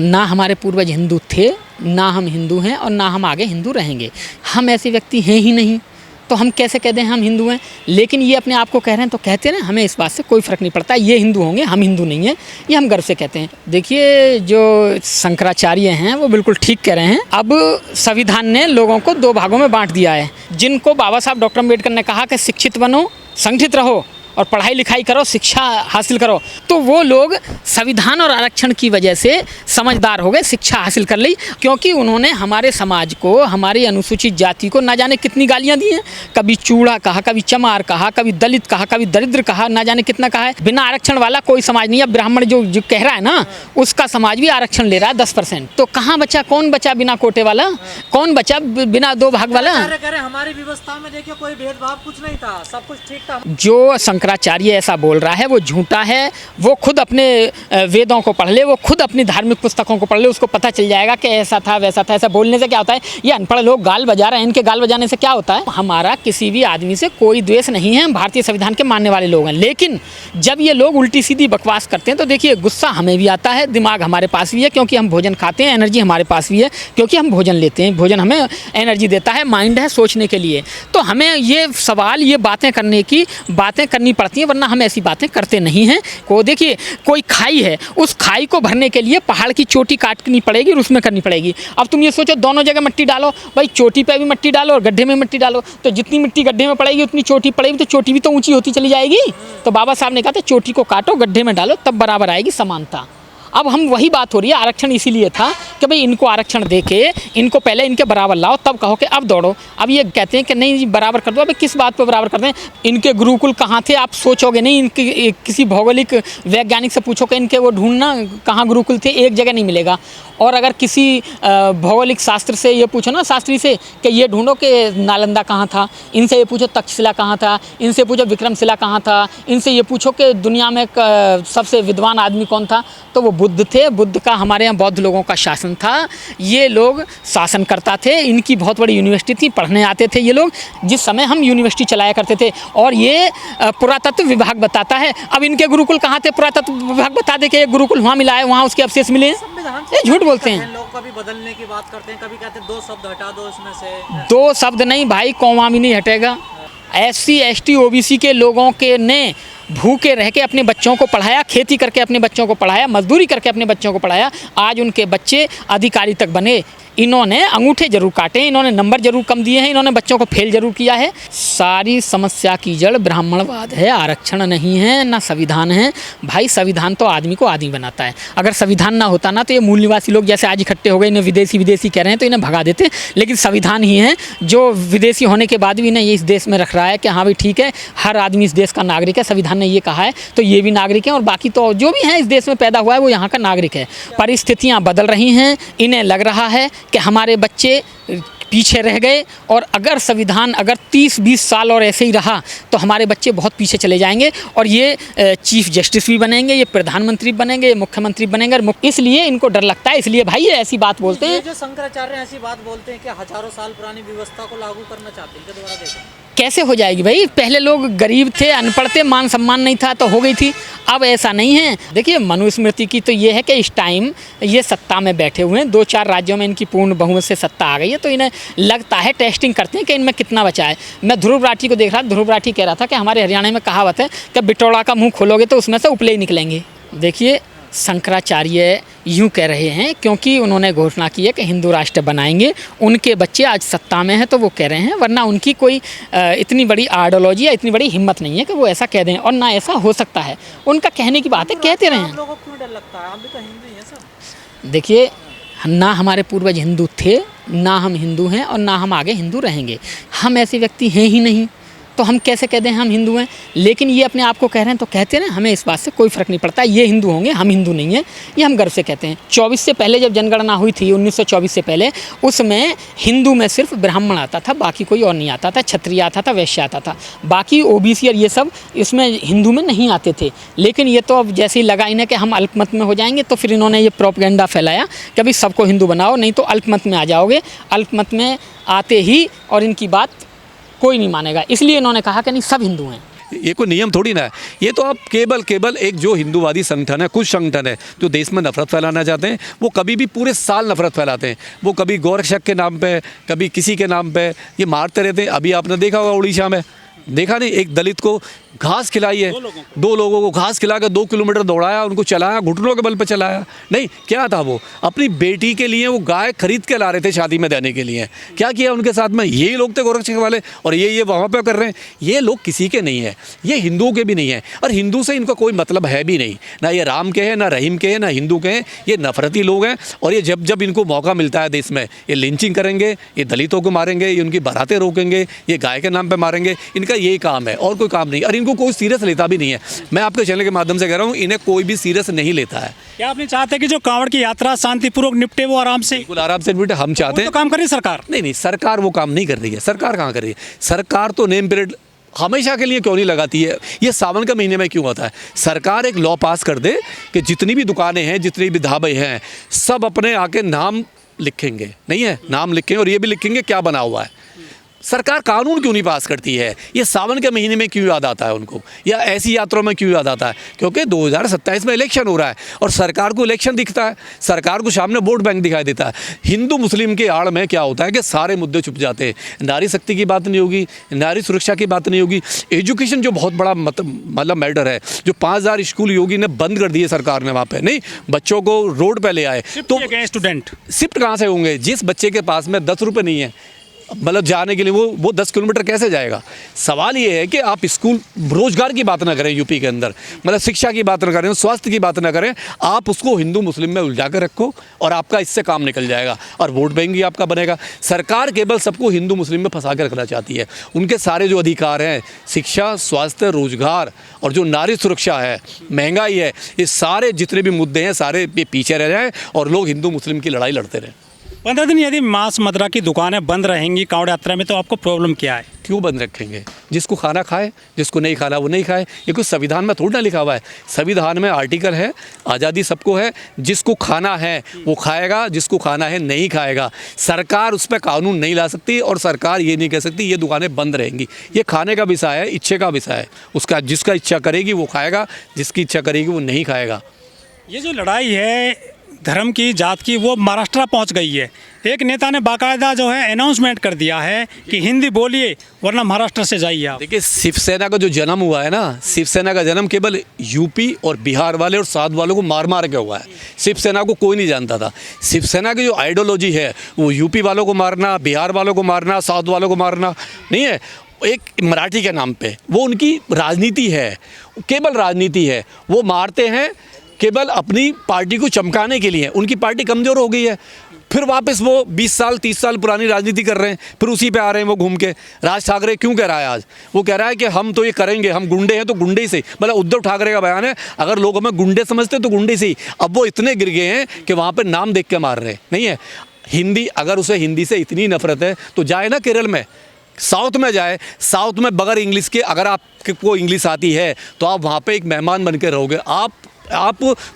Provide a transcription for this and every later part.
ना हमारे पूर्वज हिंदू थे, ना हम हिंदू हैं और ना हम आगे हिंदू रहेंगे। हम ऐसे व्यक्ति हैं ही नहीं, तो हम कैसे कह दें हम हिंदू हैं। लेकिन ये अपने आप को कह रहे हैं तो कहते हैं, हमें इस बात से कोई फ़र्क नहीं पड़ता, ये हिंदू होंगे हम हिंदू नहीं हैं, ये हम गर्व से कहते हैं। देखिए जो शंकराचार्य हैं वो बिल्कुल ठीक कह रहे हैं। अब संविधान ने लोगों को दो भागों में बांट दिया है। जिनको बाबा साहब डॉक्टर अम्बेडकर ने कहा कि शिक्षित बनो, संगठित रहो और पढ़ाई लिखाई करो, शिक्षा हासिल करो, तो वो लोग संविधान और आरक्षण की वजह से समझदार हो गए, शिक्षा हासिल कर ली, क्योंकि उन्होंने हमारे समाज को, हमारी अनुसूचित जाति को ना जाने कितनी गालियां दी हैं। कभी चूड़ा कहा, कभी चमार कहा, कभी दलित कहा, कभी दरिद्र कहा, ना जाने कितना कहा है। बिना आरक्षण वाला कोई समाज नहीं है। ब्राह्मण जो कह रहा है ना, उसका समाज भी आरक्षण ले रहा है 10%। तो कहाँ बचा, कौन बचा बिना कोटे वाला, कौन बचा बिना दो भाग वाला? हमारी व्यवस्था में देखिए कोई भेदभाव कुछ नहीं था, सब कुछ ठीक था। जो शंकराचार्य ऐसा बोल रहा है वो झूठा है। वो खुद अपने वेदों को पढ़ ले, वो खुद अपनी धार्मिक पुस्तकों को पढ़ ले, उसको पता चल जाएगा कि ऐसा था वैसा था। ऐसा बोलने से क्या होता है? ये अनपढ़ लोग गाल बजा रहे हैं, इनके गाल बजाने से क्या होता है? हमारा किसी भी आदमी से कोई द्वेष नहीं है, हम भारतीय संविधान के मानने वाले लोग हैं। लेकिन जब ये लोग उल्टी सीधी बकवास करते हैं तो देखिए गुस्सा हमें भी आता है, दिमाग हमारे पास भी है क्योंकि हम भोजन खाते हैं, एनर्जी हमारे पास भी है क्योंकि हम भोजन लेते हैं, भोजन हमें एनर्जी देता है, माइंड है सोचने के लिए। तो हमें ये सवाल, ये बातें करनी पड़ती हैं, वरना हम ऐसी बातें करते नहीं हैं। को देखिए कोई खाई है, उस खाई को भरने के लिए पहाड़ की चोटी काटनी पड़ेगी और उसमें करनी पड़ेगी। अब तुम ये सोचो दोनों जगह मिट्टी डालो, भाई चोटी पे भी मिट्टी डालो और गड्ढे में मिट्टी डालो, तो जितनी मिट्टी गड्ढे में पड़ेगी उतनी चोटी पड़ेगी, तो चोटी भी तो ऊंची होती चली जाएगी। तो बाबा साहब ने कहा था चोटी को काटो, गड्ढे में डालो, तब बराबर आएगी समानता। अब हम वही बात हो रही है, आरक्षण इसीलिए था कि भाई इनको आरक्षण देके इनको पहले इनके बराबर लाओ, तब कहो कि अब दौड़ो। अब ये कहते हैं कि नहीं बराबर कर दो। अब किस बात पे बराबर करते हैं? इनके गुरुकुल कहाँ थे आप सोचोगे नहीं, इनके किसी भौगोलिक वैज्ञानिक से पूछो कि इनके वो ढूंढना कहाँ गुरुकुल थे, एक जगह नहीं मिलेगा। और अगर किसी भौगोलिक शास्त्र से ये पूछो ना, शास्त्री से, कि ये ढूंढो कि नालंदा कहाँ था, इनसे ये पूछो तक्षशिला कहाँ था, इनसे पूछो विक्रमशिला कहाँ था, इनसे ये पूछो कि दुनिया में सबसे विद्वान आदमी कौन था, तो वो बुद्ध थे। बुद्ध का हमारे यहाँ बौद्ध लोगों का शासन था, ये लोग शासन करता थे, इनकी बहुत बड़ी यूनिवर्सिटी थी, पढ़ने आते थे ये लोग, जिस समय हम यूनिवर्सिटी चलाया करते थे। और ये पुरातत्व विभाग बताता है। अब इनके गुरुकुल कहाँ थे? पुरातत्व विभाग बता दे कि एक गुरुकुल वहाँ मिला है, वहाँ उसके अवशेष मिले। ये झूठ बोलते हैं लोग। कभी बदलने की बात करते हैं, कभी कहते हैं 2 शब्द हटा दो इसमें से। 2 शब्द नहीं भाई, कौवा भी नहीं हटेगा। SC ST OBC के लोगों के ने भूखे रह के अपने बच्चों को पढ़ाया, खेती करके अपने बच्चों को पढ़ाया, मजदूरी करके अपने बच्चों को पढ़ाया। आज उनके बच्चे अधिकारी तक बने। इन्होंने अंगूठे जरूर काटे, इन्होंने नंबर जरूर कम दिए हैं, इन्होंने बच्चों को फेल जरूर किया है। सारी समस्या की जड़ ब्राह्मणवाद है, आरक्षण नहीं है, ना संविधान है। भाई संविधान तो आदमी को आदमी बनाता है। अगर संविधान ना होता ना तो ये मूल निवासी लोग जैसे आज इकट्ठे हो गए, इन्हें विदेशी कह रहे हैं तो इन्हें भगा देते। लेकिन संविधान ही है जो विदेशी होने के बाद भी इन्हें ये इस देश में रख रहा है कि हाँ भाई ठीक है, हर आदमी इस देश का नागरिक है, संविधान ने ये कहा है तो ये भी नागरिक है, और बाकी तो जो भी है इस देश में पैदा हुआ है वो यहाँ का नागरिक है। परिस्थितियाँ बदल रही हैं, इन्हें लग रहा है कि हमारे बच्चे पीछे रह गए, और अगर संविधान अगर 30-20 साल और ऐसे ही रहा तो हमारे बच्चे बहुत पीछे चले जाएंगे, और ये चीफ जस्टिस भी बनेंगे, ये प्रधानमंत्री बनेंगे, ये मुख्यमंत्री बनेंगे। इसलिए इनको डर लगता है, इसलिए भाई ये ऐसी बात बोलते हैं। जो शंकराचार्य ऐसी बात बोलते हैं कि हजारों साल पुरानी व्यवस्था को लागू करना चाहते हैं, दोबारा देखें कैसे हो जाएगी भाई? पहले लोग गरीब थे, अनपढ़ थे, मान सम्मान नहीं था तो हो गई थी, अब ऐसा नहीं है। देखिए मनुस्मृति की तो ये है कि इस टाइम ये सत्ता में बैठे हुए हैं, 2-4 राज्यों में इनकी पूर्ण बहुमत से सत्ता आ गई है, तो इन्हें लगता है, टेस्टिंग करते हैं कि इनमें कितना बचा है। मैं ध्रुव राठी को देख रहा था, ध्रुव राठी कह रहा था कि हमारे हरियाणा में कहावत है कि बिटौड़ा का मुँह खोलोगे तो उसमें से उपले ही निकलेंगे। देखिए शंकराचार्य यूँ कह रहे हैं क्योंकि उन्होंने घोषणा की है कि हिंदू राष्ट्र बनाएंगे, उनके बच्चे आज सत्ता में हैं तो वो कह रहे हैं, वरना उनकी कोई इतनी बड़ी आइडियोलॉजी या इतनी बड़ी हिम्मत नहीं है कि वो ऐसा कह दें, और ना ऐसा हो सकता है। उनका कहने की बात है, कहते रहे हैं। लोगों को क्यों डर लगता है? आप भी तो हिंदू ही हैं सब। देखिए ना हमारे पूर्वज हिंदू थे, ना हम हिंदू हैं और ना हम आगे हिंदू रहेंगे। हम ऐसे व्यक्ति हैं ही नहीं, तो हम कैसे कह दें हम हिंदू हैं। लेकिन ये अपने आप को कह रहे हैं तो कहते हैं, हमें इस बात से कोई फ़र्क नहीं पड़ता, ये हिंदू होंगे हम हिंदू नहीं हैं, ये हम गर्व से कहते हैं। 24 से पहले जब जनगणना हुई थी, 1924 से पहले, उसमें हिंदू में सिर्फ ब्राह्मण आता था, बाकी कोई और नहीं आता था, क्षत्रिय आता था, वैश्य आता था, बाकी OBC और ये सब इसमें हिंदू में नहीं आते थे। लेकिन ये तो अब जैसे ही लगा इन्हें कि हम अल्पमत में हो जाएंगे, तो फिर इन्होंने ये प्रोपेगेंडा फैलाया कि भाई सबको हिंदू बनाओ, नहीं तो अल्पमत में आ जाओगे। अल्पमत में आते ही और इनकी बात कोई नहीं मानेगा, इसलिए इन्होंने कहा कि नहीं सब हिंदू हैं। ये कोई नियम थोड़ी ना है। ये तो आप केवल एक जो हिंदूवादी संगठन है, कुछ संगठन है जो देश में नफरत फैलाना चाहते हैं, वो कभी भी पूरे साल नफरत फैलाते हैं। वो कभी गोरक्षक के नाम पे, कभी किसी के नाम पे ये मारते रहते हैं। अभी आपने देखा होगा उड़ीसा में, देखा नहीं, एक दलित को घास खिलाई है, दो लोगों को घास खिला कर 2 किलोमीटर दौड़ाया, उनको चलाया, घुटनों के बल पे चलाया। नहीं, क्या था वो अपनी बेटी के लिए वो गाय खरीद के ला रहे थे शादी में देने के लिए। क्या किया उनके साथ में? यही लोग थे गोरक्षक वाले, और ये वहाँ पे कर रहे हैं। ये लोग किसी के नहीं है, ये हिंदुओं के भी नहीं है, और हिंदू से इनका कोई मतलब है भी नहीं। ना ये राम के हैं, ना रहीम के हैं, ना हिंदू के हैं। ये नफरती लोग हैं, और ये जब इनको मौका मिलता है देश में, ये लिंचिंग करेंगे, ये दलितों को मारेंगे, ये उनकी बारातें रोकेंगे, ये गाय के नाम पर मारेंगे। इनका यही काम है और कोई काम नहीं, और इनको कोई सीरियस लेता भी नहीं है। मैं आपके चैनल के माध्यम से कह रहा हूँ, इन्हें कोई भी सीरियस नहीं लेता है। क्या आप नहीं चाहते कि जो कांवड़ की यात्रा शांतिपूर्वक निपटे, वो आराम से? बिल्कुल आराम से निपटे, हम चाहते हैं। तो काम कर रही सरकार? नहीं, सरकार वो काम नहीं कर रही है। सरकार कहाँ कर रही है? सरकार तो नेम पीरियड हमेशा के लिए क्यों नहीं लगाती है? ये सावन के महीने में क्यों होता है? सरकार एक लॉ पास कर दे कि जितनी भी दुकानें हैं, जितनी भी ढाबे हैं, सब अपने आके नाम लिखेंगे, नहीं है, नाम लिखेंगे, और ये भी लिखेंगे क्या बना हुआ है। सरकार कानून क्यों नहीं पास करती है? ये सावन के महीने में क्यों याद आता है उनको, या ऐसी यात्राओं में क्यों याद आता है? क्योंकि 2027 में इलेक्शन हो रहा है, और सरकार को इलेक्शन दिखता है, सरकार को सामने वोट बैंक दिखाई देता है। हिंदू मुस्लिम के आड़ में क्या होता है कि सारे मुद्दे छुप जाते हैं। नारी शक्ति की बात नहीं होगी, नारी सुरक्षा की बात नहीं होगी, एजुकेशन जो बहुत बड़ा मतलब मैटर है, जो 5000 स्कूल योगी ने बंद कर दिए सरकार ने, वहाँ पर नहीं, बच्चों को रोड पर ले आए, तो स्टूडेंट शिफ्ट कहाँ से होंगे? जिस बच्चे के पास में 10 रुपये नहीं है, मतलब जाने के लिए, वो 10 किलोमीटर कैसे जाएगा? सवाल ये है कि आप स्कूल, रोजगार की बात ना करें यूपी के अंदर, मतलब शिक्षा की बात ना करें, स्वास्थ्य की बात ना करें, आप उसको हिंदू मुस्लिम में उलझा कर रखो, और आपका इससे काम निकल जाएगा, और वोट बैंक भी आपका बनेगा। सरकार केवल सबको हिंदू मुस्लिम में फंसा के रखना चाहती है। उनके सारे जो अधिकार हैं, शिक्षा, स्वास्थ्य, रोजगार, और जो नारी सुरक्षा है, महंगाई है, ये सारे जितने भी मुद्दे हैं, सारे पीछे रह जाएँ, और लोग हिंदू मुस्लिम की लड़ाई लड़ते रहें। 15 दिन यदि मांस मदिरा की दुकानें बंद रहेंगी कांवड़ यात्रा में, तो आपको प्रॉब्लम क्या है? क्यों बंद रखेंगे? जिसको खाना खाए, जिसको नहीं खाना वो नहीं खाए। ये कुछ संविधान में थोड़ा ना लिखा हुआ है। संविधान में आर्टिकल है, आज़ादी सबको है, जिसको खाना है वो खाएगा, जिसको खाना है नहीं खाएगा। सरकार उस पर कानून नहीं ला सकती, और सरकार ये नहीं कह सकती ये दुकानें बंद रहेंगी। ये खाने का विषय है, इच्छे का विषय है। उसका जिसका इच्छा करेगी वो खाएगा, जिसकी इच्छा करेगी वो नहीं खाएगा। ये जो लड़ाई है धर्म की, जात की, वो महाराष्ट्र पहुंच गई है। एक नेता ने बाकायदा जो है अनाउंसमेंट कर दिया है कि हिंदी बोलिए वरना महाराष्ट्र से जाइए आप। देखिए, शिवसेना का जो जन्म हुआ है ना, शिवसेना का जन्म केवल यूपी और बिहार वाले और साउथ वालों को मार मार के हुआ है। शिवसेना को कोई नहीं जानता था। शिवसेना की जो आइडियोलॉजी है, वो यूपी वालों को मारना, बिहार वालों को मारना, साउथ वालों को मारना नहीं है। एक मराठी के नाम पे वो उनकी राजनीति है, केवल राजनीति है। वो मारते हैं केवल अपनी पार्टी को चमकाने के लिए। उनकी पार्टी कमज़ोर हो गई है, फिर वापस वो 20 साल 30 साल पुरानी राजनीति कर रहे हैं, फिर उसी पे आ रहे हैं वो घूम के। राज ठाकरे क्यों कह रहा है आज? वो कह रहा है कि हम तो ये करेंगे, हम गुंडे हैं तो गुंडे ही से। मतलब उद्धव ठाकरे का बयान है, अगर लोग हमें गुंडे समझते तो गुंडे से ही। अब वो इतने गिर गए हैं कि वहाँ पर नाम देख के मार रहे हैं। नहीं है हिंदी, अगर उसे हिंदी से इतनी नफरत है तो जाए ना केरल में, साउथ में जाए। साउथ में बगैर इंग्लिश के, अगर आपको इंग्लिश आती है तो आप वहाँ पे एक मेहमान बन के रहोगे। आप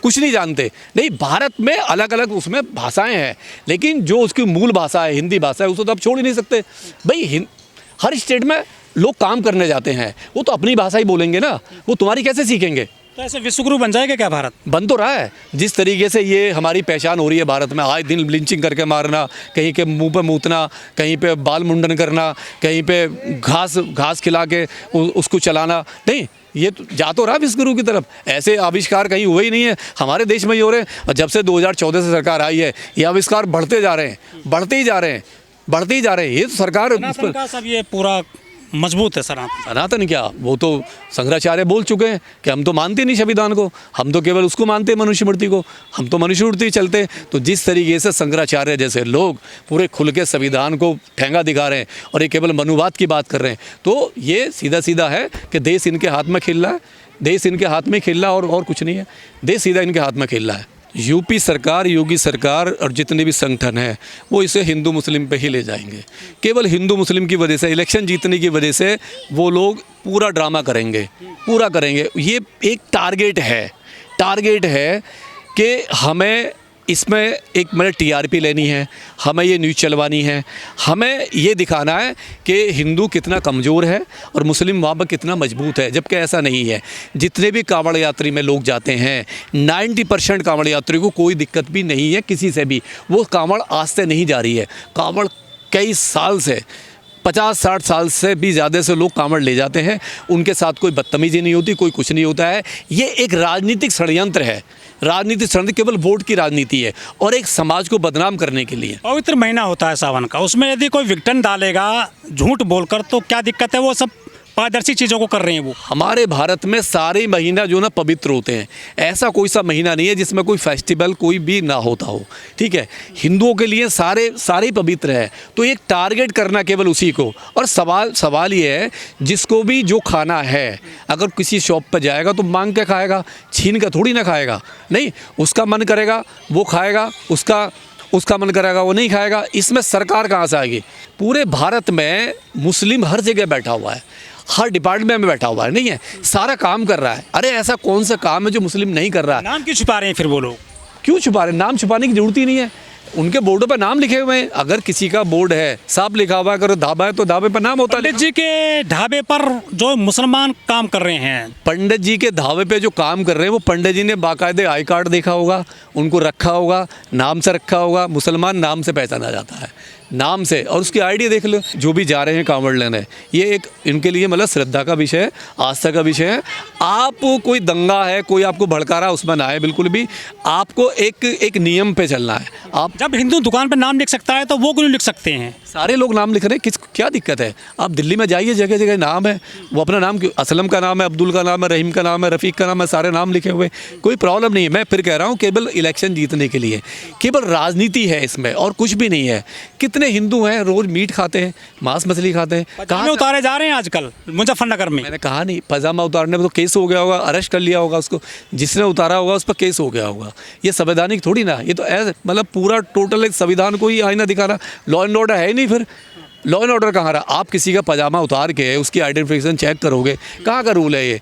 कुछ नहीं जानते। नहीं, भारत में अलग अलग उसमें भाषाएं हैं, लेकिन जो उसकी मूल भाषा है, हिंदी भाषा है, उसको तो आप छोड़ ही नहीं सकते भाई। हर स्टेट में लोग काम करने जाते हैं, वो तो अपनी भाषा ही बोलेंगे ना, वो तुम्हारी कैसे सीखेंगे? तो ऐसे विश्वगुरु बन जाएगा क्या भारत? बन तो रहा है। जिस तरीके से ये हमारी पहचान हो रही है भारत में, आए दिन लिंचिंग करके मारना, कहीं के मुंह पे मूतना, कहीं पे बाल मुंडन करना, कहीं पे घास खिला के उसको चलाना, नहीं, ये तो जा तो रहा विश्वगुरु की तरफ। ऐसे आविष्कार कहीं हुए ही नहीं है, हमारे देश में ही हो रहे हैं। और जब से 2014 से सरकार आई है, ये आविष्कार बढ़ते जा रहे हैं, बढ़ते ही जा रहे हैं, बढ़ते ही जा रहे हैं। ये तो सरकार का सब ये पूरा मजबूत है। सनातन क्या, वो तो शंकराचार्य बोल चुके हैं कि हम तो मानते नहीं संविधान को, हम तो केवल उसको मानते हैं, मनुस्मृति को। हम तो मनुस्मृति चलते। तो जिस तरीके से शंकराचार्य जैसे लोग पूरे खुल के संविधान को ठेंगा दिखा रहे हैं और ये केवल मनुवाद की बात कर रहे हैं, तो ये सीधा सीधा है कि देश इनके हाथ में खेल रहा है। देश इनके हाथ में खेल रहा है, और कुछ नहीं है। देश सीधा इनके हाथ में खेल रहा है। यूपी सरकार, योगी सरकार और जितने भी संगठन हैं, वो इसे हिंदू मुस्लिम पे ही ले जाएंगे। केवल हिंदू मुस्लिम की वजह से, इलेक्शन जीतने की वजह से वो लोग पूरा ड्रामा करेंगे, पूरा करेंगे। ये एक टारगेट है कि हमें इसमें एक मैंने टीआरपी लेनी है, हमें ये न्यूज़ चलवानी है, हमें ये दिखाना है कि हिंदू कितना कमज़ोर है और मुस्लिम वहाँ पर कितना मजबूत है, जबकि ऐसा नहीं है। जितने भी कांवड़ यात्री में लोग जाते हैं 90% कांवड़ यात्री को कोई दिक्कत भी नहीं है किसी से भी। वो कांवड़ आज से नहीं जा रही है, कांवड़ कई साल से 50-60 साल से भी ज़्यादा से लोग कांवड़ ले जाते हैं, उनके साथ कोई बदतमीजी नहीं होती, कोई कुछ नहीं होता है। ये एक राजनीतिक षड्यंत्र है, राजनीतिक षड्यंत्र केवल वोट की राजनीति है और एक समाज को बदनाम करने के लिए। पवित्र महीना होता है सावन का, उसमें यदि कोई विघटन डालेगा झूठ बोलकर तो क्या दिक्कत है? वो सब पारदर्शी चीज़ों को कर रहे हैं वो। हमारे भारत में सारे महीना जो ना पवित्र होते हैं, ऐसा कोई सा महीना नहीं है जिसमें कोई फेस्टिवल कोई भी ना होता हो, ठीक है। हिंदुओं के लिए सारे ही पवित्र है, तो एक टारगेट करना केवल उसी को। और सवाल ये है, जिसको भी जो खाना है, अगर किसी शॉप पर जाएगा तो मांग के खाएगा, छीन के थोड़ी ना खाएगा। नहीं, उसका मन करेगा वो खाएगा, उसका मन करेगा वो नहीं खाएगा। इसमें सरकार कहाँ से आएगी? पूरे भारत में मुस्लिम हर जगह बैठा हुआ है, हर डिपार्टमेंट में बैठा हुआ है, नहीं है, सारा काम कर रहा है। अरे ऐसा कौन सा काम है जो मुस्लिम नहीं कर रहा है? नाम क्यों छुपा रहे हैं फिर वो लोग? क्यों छुपा रहे हैं? नाम छुपाने की जरूरत ही नहीं है। उनके बोर्डों पर नाम लिखे हुए हैं। अगर किसी का बोर्ड है साफ लिखा हुआ है, अगर ढाबा है तो ढाबे पर नाम होता है। पंडित जी के ढाबे पर जो मुसलमान काम कर रहे हैं, पंडित जी के ढाबे पे जो काम कर रहे हैं वो पंडित जी ने बाकायदे आई कार्ड देखा होगा, उनको रखा होगा, नाम से रखा होगा। मुसलमान नाम से पहचाना जाता है, नाम से। और उसकी आईडी देख लो, जो भी जा रहे हैं कांवड़ लेने, ये एक इनके लिए मतलब श्रद्धा का विषय है, आस्था का विषय है। आप कोई दंगा है, कोई आपको भड़का रहा है, उसमें ना आए बिल्कुल भी। आपको एक नियम पे चलना है। आप जब हिंदू दुकान पर नाम लिख सकता है तो वो क्यों नहीं लिख सकते हैं? सारे लोग नाम लिख रहे हैं, क्या दिक्कत है? आप दिल्ली में जाइए, जगह जगह नाम है, वो अपना नाम, असलम का नाम है, अब्दुल का नाम है, रहीम का नाम है, रफ़ीक का नाम है, सारे नाम लिखे हुए, कोई प्रॉब्लम नहीं है। मैं फिर कह रहा हूँ केवल इलेक्शन जीतने के लिए, केवल राजनीति है इसमें और कुछ भी नहीं है। कितने हिंदू हैं रोज़ मीट खाते हैं, मांस मछली खाते हैं, कहाँ उतारे जा रहे हैं आजकल मुजफ्फरनगर में? मैंने कहा नहीं, पजामा उतारने में तो केस हो गया होगा, अरेस्ट कर लिया होगा उसको, जिसने उतारा होगा उस पर केस हो गया होगा। ये संवैधानिक थोड़ी ना, ये तो ऐसे मतलब पूरा टोटल एक संविधान को ही आईना दिखा रहा। लॉ एंड ऑर्डर है ही नहीं, फिर लॉ एंड ऑर्डर कहाँ रहा? आप किसी का पजामा उतार के उसकी आइडेंटिफिकेशन चेक करोगे, कहाँ का रूल है ये?